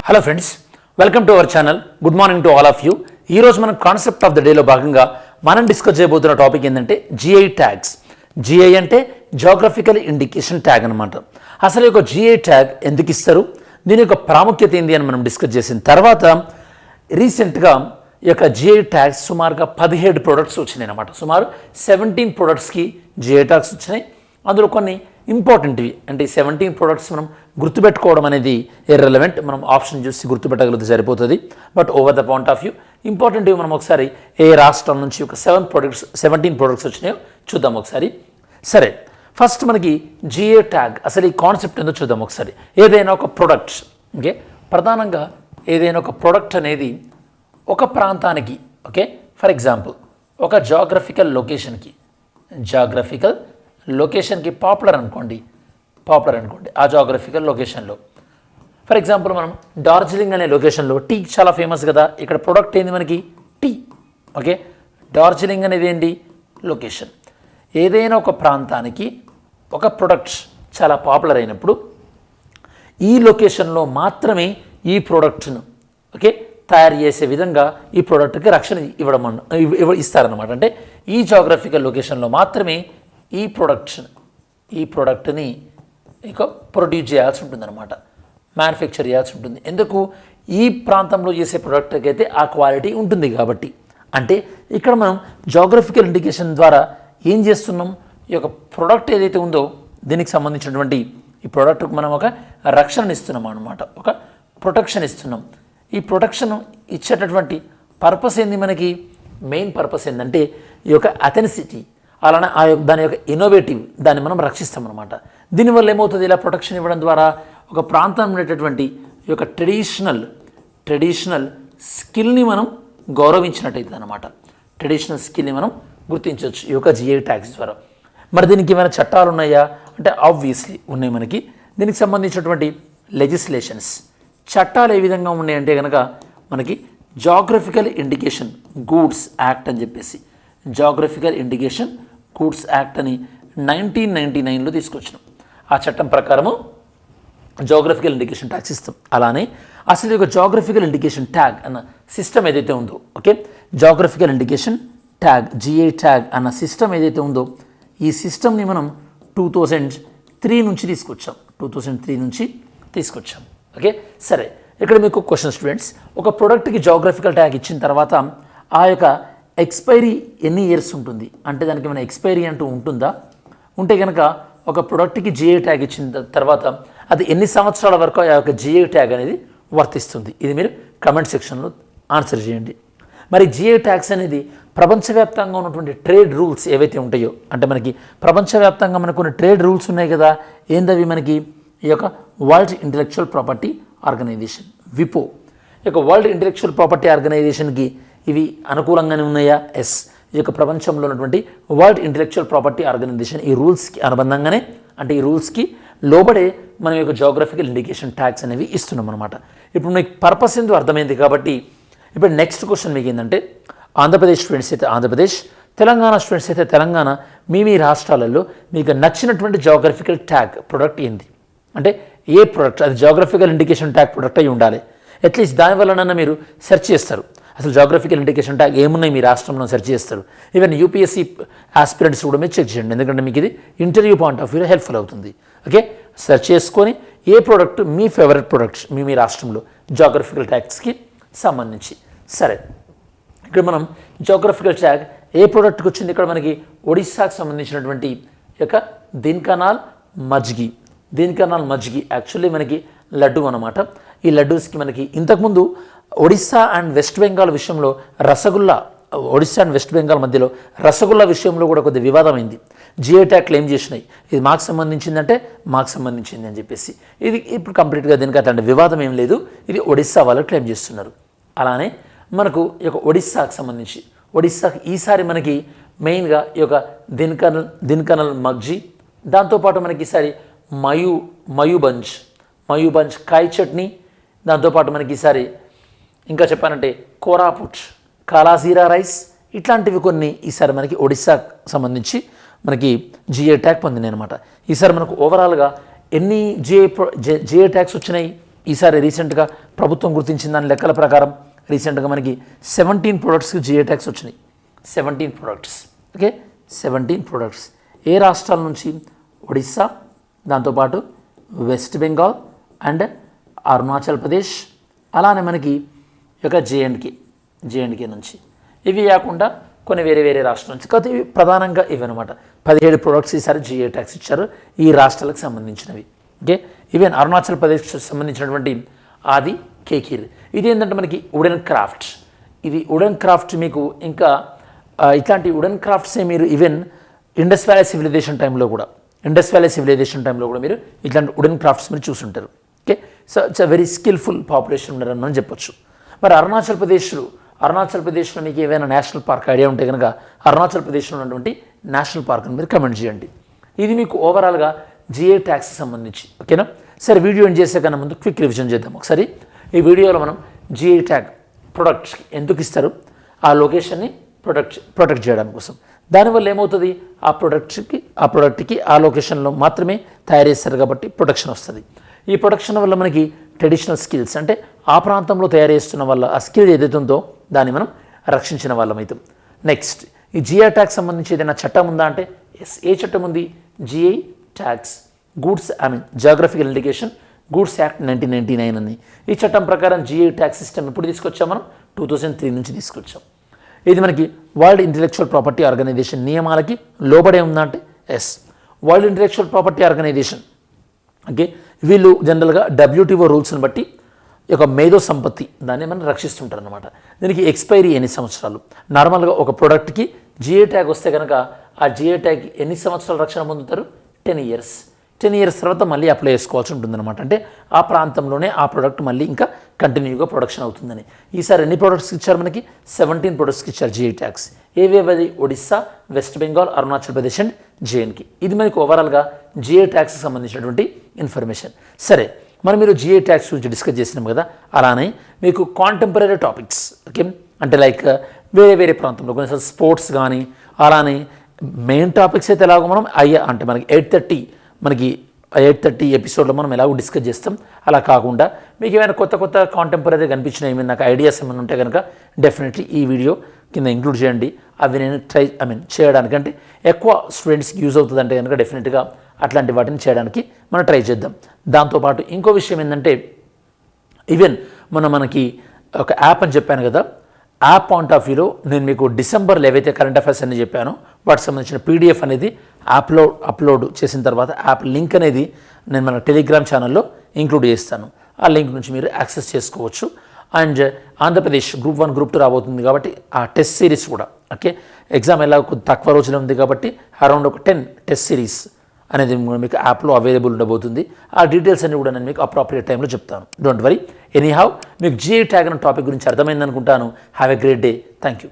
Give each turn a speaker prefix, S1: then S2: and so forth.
S1: Hello friends, welcome to our channel. Good morning to all of you. ఈరోజు మనం concept of the డేలో భాగంగా మనం డిస్కస్ చేయబోతున్న టాపిక్ ఏంటంటే జిఐ ట్యాగ్స్. జిఐ అంటే జాగ్రఫికల్ ఇండికేషన్ ట్యాగ్ అనమాట. అసలు ఈ యొక్క జిఐ ట్యాగ్ ఎందుకు ఇస్తారు, దీని యొక్క ప్రాముఖ్యత ఏంది అని మనం డిస్కస్ చేసిన తర్వాత రీసెంట్గా ఈ యొక్క జిఐ ట్యాగ్స్ సుమారుగా 17 ప్రొడక్ట్స్ వచ్చినాయి అనమాట. సుమారు 17 ప్రొడక్ట్స్కి జిఐ ట్యాగ్స్ వచ్చినాయి. అందులో కొన్ని ఇంపార్టెంట్వి అంటే 17 ప్రొడక్ట్స్ మనం గుర్తుపెట్టుకోవడం అనేది ఇర్రెలవెంట్. మనం ఆప్షన్ చూసి గుర్తుపెట్టగలిగితే సరిపోతుంది. But over the point of view ఇంపార్టెంట్వి మనం ఒకసారి ఏ రాష్ట్రం నుంచి ఒక 17 ప్రొడక్ట్స్ వచ్చినాయో చూద్దాం ఒకసారి. సరే, ఫస్ట్ మనకి జిఏ ట్యాగ్ అసలు ఈ కాన్సెప్ట్ ఏందో చూద్దాం ఒకసారి. ఏదైనా ఒక ప్రొడక్ట్, ఓకే, ప్రధానంగా ఏదైనా ఒక ప్రొడక్ట్ అనేది ఒక ప్రాంతానికి, ఓకే, ఫర్ ఎగ్జాంపుల్ ఒక జాగ్రఫికల్ లొకేషన్కి పాపులర్ అనుకోండి, ఆ జాగ్రఫికల్ లొకేషన్లో ఫర్ ఎగ్జాంపుల్ మనం డార్జిలింగ్ అనే లొకేషన్లో టీ చాలా ఫేమస్ కదా. ఇక్కడ ప్రొడక్ట్ ఏంది మనకి టీ, ఓకే. డార్జిలింగ్ అనేది ఏంటి లొకేషన్. ఏదైనా ఒక ప్రాంతానికి ఒక ప్రొడక్ట్ చాలా పాపులర్ అయినప్పుడు ఈ లొకేషన్లో మాత్రమే ఈ ప్రోడక్ట్ను, ఓకే, తయారు చేసే విధంగా ఈ ప్రోడక్ట్కి రక్షణ ఇస్తారనమాట. అంటే ఈ జాగ్రఫికల్ లొకేషన్లో మాత్రమే ఈ ప్రోడక్ట్ని ఇక ప్రొడ్యూస్ చేయాల్సి ఉంటుందన్నమాట, మ్యానుఫ్యాక్చర్ చేయాల్సి ఉంటుంది. ఎందుకు? ఈ ప్రాంతంలో చేసే ప్రోడక్ట్కి అయితే ఆ క్వాలిటీ ఉంటుంది కాబట్టి. అంటే ఇక్కడ మనం జాగ్రఫికల్ ఇండికేషన్ ద్వారా ఏం చేస్తున్నాం, ఈ యొక్క ప్రోడక్ట్ ఏదైతే ఉందో దీనికి సంబంధించినటువంటి ఈ ప్రోడక్ట్కి మనం ఒక రక్షణ ఇస్తున్నాం అనమాట, ఒక ప్రొటెక్షన్ ఇస్తున్నాం. ఈ ప్రొటెక్షన్ ఇచ్చేటటువంటి పర్పస్ ఏంది, మనకి మెయిన్ పర్పస్ ఏంటంటే ఈ యొక్క అథెనిసిటీ, అలానే దాని యొక్క ఇన్నోవేటివ్, దాన్ని మనం రక్షిస్తామన్నమాట. దీనివల్ల ఏమవుతుంది, ఇలా ప్రొటెక్షన్ ఇవ్వడం ద్వారా ఒక ప్రాంతం ఉండేటటువంటి ఈ యొక్క ట్రెడిషనల్ స్కిల్ని మనం గౌరవించినట్టయితే అనమాట. ట్రెడిషనల్ స్కిల్ని మనం గుర్తించవచ్చు ఈ యొక్క జిఐ ట్యాగ్స్ ద్వారా. మరి దీనికి ఏమైనా చట్టాలు ఉన్నాయా అంటే ఆబ్వియస్లీ ఉన్నాయి. మనకి దీనికి సంబంధించినటువంటి లెజిస్లేషన్స్, చట్టాలు ఏ విధంగా ఉన్నాయంటే కనుక మనకి జాగ్రఫికల్ ఇండికేషన్ గూడ్స్ యాక్ట్ అని చెప్పేసి, జాగ్రఫికల్ ఇండికేషన్ గూడ్స్ యాక్ట్ అని 1999లో తీసుకొచ్చినాం. ఆ చట్టం ప్రకారము జాగ్రఫికల్ ఇండికేషన్ ట్యాగ్స్ ఇస్తాం. అలానే అసలు ఒక జాగ్రఫికల్ ఇండికేషన్ ట్యాగ్ అన్న సిస్టమ్ ఏదైతే ఉందో, okay, geographical indication tag GI tag అన్న సిస్టమ్ ఏదైతే ఉందో ఈ సిస్టమ్ని మనం 2003 నుంచి తీసుకొచ్చాం. ఓకే, సరే, ఇక్కడ మీకు క్వశ్చన్ స్టూడెంట్స్, ఒక ప్రోడక్ట్కి జాగ్రఫికల్ ట్యాగ్ ఇచ్చిన తర్వాత ఆ యొక్క ఎక్స్పైరీ ఎన్ని ఇయర్స్ ఉంటుంది అంటే దానికి ఏమైనా ఎక్స్పైరీ అంటూ ఉంటుందా? ఉంటే కనుక ఒక ప్రోడక్ట్కి జిఐ ట్యాగ్ ఇచ్చిన తర్వాత అది ఎన్ని సంవత్సరాల వరకు ఆ యొక్క జిఐ ట్యాగ్ అనేది వర్తిస్తుంది? ఇది మీరు కమెంట్ సెక్షన్లో ఆన్సర్ చేయండి. మరి జిఐ ట్యాగ్స్ అనేది ప్రపంచవ్యాప్తంగా ఉన్నటువంటి ట్రేడ్ రూల్స్ ఏవైతే ఉంటాయో, అంటే మనకి ప్రపంచవ్యాప్తంగా మనకు కొన్ని ట్రేడ్ రూల్స్ ఉన్నాయి కదా. ఏందవి? మనకి ఈ యొక్క వరల్డ్ ఇంటలెక్చువల్ ప్రాపర్టీ ఆర్గనైజేషన్, విపో, ఈ యొక్క వరల్డ్ ఇంటలెక్చువల్ ప్రాపర్టీ ఆర్గనైజేషన్కి ఇవి అనుకూలంగానే ఉన్నాయా? ఎస్. ఈ యొక్క ప్రపంచంలో ఉన్నటువంటి వరల్డ్ ఇంటలెక్చువల్ ప్రాపర్టీ ఆర్గనైజేషన్ ఈ రూల్స్కి అనుబంధంగానే, అంటే ఈ రూల్స్కి లోబడే మనం యొక్క జాగ్రఫికల్ ఇండికేషన్ ట్యాగ్స్ అనేవి ఇస్తున్నాం అనమాట. ఇప్పుడు మీకు పర్పస్ ఎందుకు అర్థమైంది కాబట్టి ఇప్పుడు నెక్స్ట్ క్వశ్చన్ మీకు ఏంటంటే, ఆంధ్రప్రదేశ్ స్టూడెంట్స్ అయితే ఆంధ్రప్రదేశ్, తెలంగాణ స్టూడెంట్స్ అయితే తెలంగాణ, మీ రాష్ట్రాలలో మీకు నచ్చినటువంటి జాగ్రఫికల్ ట్యాగ్ ప్రొడక్ట్ ఏంది? అంటే ఏ ప్రొడక్ట్ అది జాగ్రఫికల్ ఇండికేషన్ ట్యాగ్ ప్రొడక్ట్ అయి ఉండాలి. అట్లీస్ట్ దానివల్లనన్నా మీరు సెర్చ్ చేస్తారు, అసలు జాగ్రఫికల్ ఇండికేషన్ ట్యాగ్ ఏమున్నాయి మీ రాష్ట్రంలో సెర్చ్ చేస్తారు. ఈవెన్ యూపీఎస్సీ ఆస్పిరెంట్స్ కూడా మీరు చెక్ చేయండి, ఎందుకంటే మీకు ఇది ఇంటర్వ్యూ పాయింట్ ఆఫ్ వ్యూలో హెల్ప్ఫుల్ అవుతుంది. ఓకే, సెర్చ్ చేసుకొని ఏ ప్రోడక్ట్ మీ ఫేవరెట్ ప్రోడక్ట్స్ మీ రాష్ట్రంలో జాగ్రఫికల్ ట్యాగ్స్కి సంబంధించి. సరే, ఇక్కడ మనం జాగ్రఫికల్ ట్యాగ్ ఏ ప్రోడక్ట్కి వచ్చింది? ఇక్కడ మనకి ఒడిస్సాకు సంబంధించినటువంటి యొక్క దీన్కనాల్ మజ్గి యాక్చువల్లీ మనకి లడ్డు అనమాట. ఈ లడ్డూస్కి మనకి ఇంతకుముందు ఒడిస్సా అండ్ వెస్ట్ బెంగాల్ విషయంలో ఒడిస్సా అండ్ వెస్ట్ బెంగాల్ మధ్యలో రసగుల్లా విషయంలో కూడా కొద్ది వివాదమైంది. జిఐ ట్యాగ్ క్లెయిమ్ చేసినాయి, ఇది మాకు సంబంధించింది అని చెప్పేసి. ఇది ఇప్పుడు కంప్లీట్గా దీనికి అట్లాంటి వివాదం ఏం లేదు, ఇది ఒడిస్సా వాళ్ళు క్లెయిమ్ చేస్తున్నారు. అలానే మనకు ఈ యొక్క ఒడిస్సాకు సంబంధించి ఈసారి మనకి మెయిన్గా ఈ యొక్క దిన్కనల్ మగ్జీ, దాంతోపాటు మనకి ఈసారి మయూబంజ్ కాయ్ చట్నీ, దాంతోపాటు మనకి ఈసారి ఇంకా చెప్పానంటే కోరాపుట్ కాలాజీరా రైస్, ఇట్లాంటివి కొన్ని ఈసారి మనకి ఒడిస్సాకు సంబంధించి మనకి జిఐ ట్యాగ్ పొందినాయి అనమాట. ఈసారి మనకు ఓవరాల్గా ఎన్ని జిఐ ట్యాగ్స్ వచ్చినాయి? ఈసారి రీసెంట్గా ప్రభుత్వం గుర్తించిన దాని లెక్కల ప్రకారం రీసెంట్గా మనకి 17 ప్రొడక్ట్స్కి జిఐ ట్యాగ్స్ వచ్చినాయి. 17 ప్రొడక్ట్స్. Okay, 17 products. ఏ రాష్ట్రాల నుంచి? ఒడిస్సా, దాంతోపాటు వెస్ట్ బెంగాల్ అండ్ అరుణాచల్ ప్రదేశ్, అలానే మనకి యొక్క జేఎండ్కే నుంచి. ఇవి కాకుండా కొన్ని వేరే వేరే రాష్ట్రాల నుంచి. కాకపోతే ఇవి ప్రధానంగా ఇవి అనమాట. 17 ప్రొడక్ట్స్ ఈసారి జిఐ ట్యాగ్స్ ఇచ్చారు ఈ రాష్ట్రాలకు సంబంధించినవి. ఓకే, ఈవెన్ అరుణాచల్ ప్రదేశ్ సంబంధించినటువంటి ఆది కేకిర్. ఇది ఏంటంటే మనకి వుడెన్ క్రాఫ్ట్. ఇది వుడెన్ క్రాఫ్ట్ మీకు ఇంకా ఇట్లాంటి వుడెన్ క్రాఫ్ట్సే మీరు ఈవెన్ ఇండస్ వ్యాలీ సివిలైజేషన్ టైంలో కూడా మీరు ఇట్లాంటి వుడెన్ క్రాఫ్ట్స్ మీరు చూసుంటారు. Okay, so it's a very skilful population ఉన్నారని మనం చెప్పొచ్చు. మరి అరుణాచల్ ప్రదేశ్లో మీకు ఏవైనా నేషనల్ పార్క్ ఐడియా ఉంటే కనుక అరుణాచల్ ప్రదేశ్లో ఉన్నటువంటి నేషనల్ పార్క్ని మీరు కమెంట్ చేయండి. ఇది మీకు ఓవరాల్గా జిఐ ట్యాగ్స్కి సంబంధించి. ఓకేనా? సరే, వీడియో ఎండ్ చేసే కన్నా ముందు క్విక్ రివిజన్ చేద్దాం ఒకసారి. ఈ వీడియోలో మనం జిఐ ట్యాగ్ ప్రొడక్ట్స్కి ఎందుకు ఇస్తారు, ఆ లొకేషన్ని ప్రొటెక్ట్ చేయడం కోసం. దానివల్ల ఏమవుతుంది, ఆ ప్రొడక్ట్కి ఆ లొకేషన్లో మాత్రమే తయారు చేస్తారు కాబట్టి ప్రొటెక్షన్ వస్తుంది. ఈ ప్రొటెక్షన్ వల్ల మనకి ట్రెడిషనల్ స్కిల్స్ అంటే ఆ ప్రాంతంలో తయారు చేస్తున్న వల్ల ఆ స్కిల్ ఏదైతే ఉందో దాన్ని మనం రక్షించిన వాళ్ళం అవుతాం. నెక్స్ట్, ఈ జిఐ ట్యాగ్ సంబంధించి ఏదైనా చట్టం ఉందా అంటే ఎస్. ఏ చట్టం ఉంది? GI tags goods geographical indication goods act 1999 ఉంది. ఈ చట్టం ప్రకారం జిఐ ట్యాగ్ సిస్టమ్ ఎప్పుడు తీసుకొచ్చాం మనం? 2003 నుంచి తీసుకొచ్చాం. ఇది మనకి వరల్డ్ ఇంటెలెక్చువల్ ప్రాపర్టీ ఆర్గనైజేషన్ నియమాలకి లోబడే ఉందా అంటే yes. World intellectual property organization, okay, వీళ్ళు జనరల్గా WTO రూల్స్ని బట్టి ఒక మేధో సంపత్తి దాన్ని మనం రక్షిస్తుంటారు అనమాట. దీనికి ఎక్స్పైరీ ఎన్ని సంవత్సరాలు? నార్మల్గా ఒక ప్రోడక్ట్కి జిఐ ట్యాగ్ వస్తే కనుక ఆ జిఐ ట్యాగ్ ఎన్ని సంవత్సరాల రక్షణ పొందుతారు? 10 years. 10 years తర్వాత మళ్ళీ అప్లై చేసుకోవాల్సి ఉంటుందన్నమాట. అంటే ఆ ప్రాంతంలోనే ఆ ప్రోడక్ట్ మళ్ళీ ఇంకా కంటిన్యూగా ప్రొడక్షన్ అవుతుందని. ఈసారి ఎన్ని ప్రొడక్ట్స్కి ఇచ్చారు? మనకి 17 ప్రొడక్ట్స్కి ఇచ్చారు జిఐ ట్యాగ్స్. ఏవేవది? Odisha, West Bengal, Arunachal Pradesh and J and K. ఇది మనకి ఓవరాల్గా జిఐ ట్యాగ్స్కి సంబంధించినటువంటి ఇన్ఫర్మేషన్. సరే, మనం మీరు జిఐ ట్యాగ్స్ గురించి డిస్కస్ చేసినాం కదా, అలానే మీకు కాంటెంపరీ టాపిక్స్, ఓకే, అంటే లైక్ వేరే వేరే ప్రాంతంలో కొన్నిసార్లు స్పోర్ట్స్ కానీ, అలానే మెయిన్ టాపిక్స్ అయితే ఎలాగో మనం అంటే మనకి 8:30 ఎపిసోడ్లో మనం ఎలాగో డిస్కస్ చేస్తాం. అలా కాకుండా మీకు ఏమైనా కొత్త కాంటెంపరీ కనిపించినా ఏమైనా నాకు ఐడియాస్ ఏమైనా ఉంటే కనుక డెఫినెట్లీ ఈ వీడియో కింద ఇంక్లూడ్ చేయండి. అవి నేను చేయడానికంటే ఎక్కువ స్టూడెంట్స్కి యూజ్ అవుతుంది అంటే కనుక డెఫినెట్గా అట్లాంటి వాటిని చేయడానికి మనం ట్రై చేద్దాం. దాంతోపాటు ఇంకో విషయం ఏంటంటే ఈవెన్ మనకి ఒక యాప్ అని చెప్పాను కదా, యాప్ పాయింట్ ఆఫ్ వ్యూలో నేను మీకు డిసెంబర్లో ఏవైతే కరెంట్ అఫైర్స్ అని చెప్పానో వాటికి సంబంధించిన PDF అనేది అప్లోడ్ చేసిన తర్వాత యాప్ లింక్ అనేది నేను మన టెలిగ్రామ్ ఛానల్లో ఇంక్లూడ్ చేస్తాను. ఆ లింక్ నుంచి మీరు యాక్సెస్ చేసుకోవచ్చు. అండ్ ఆంధ్రప్రదేశ్ గ్రూప్ 1 గ్రూప్ 2 రాబోతుంది కాబట్టి ఆ టెస్ట్ సిరీస్ కూడా, ఓకే, ఎగ్జామ్ ఎలా తక్కువ రోజులు ఉంది కాబట్టి అరౌండ్ ఒక 10 టెస్ట్ సిరీస్ అనేది మీకు యాప్లో అవైలబుల్ ఉండబోతుంది. ఆ డీటెయిల్స్ అన్ని కూడా నేను మీకు అప్రాప్రియేట్ టైంలో చెప్తాను. Don't worry. ఎనీ హౌ మీకు జిఐ ట్యాగ్ అనే టాపిక్ గురించి అర్థమైంది అనుకుంటాను. Have a great day. Thank you.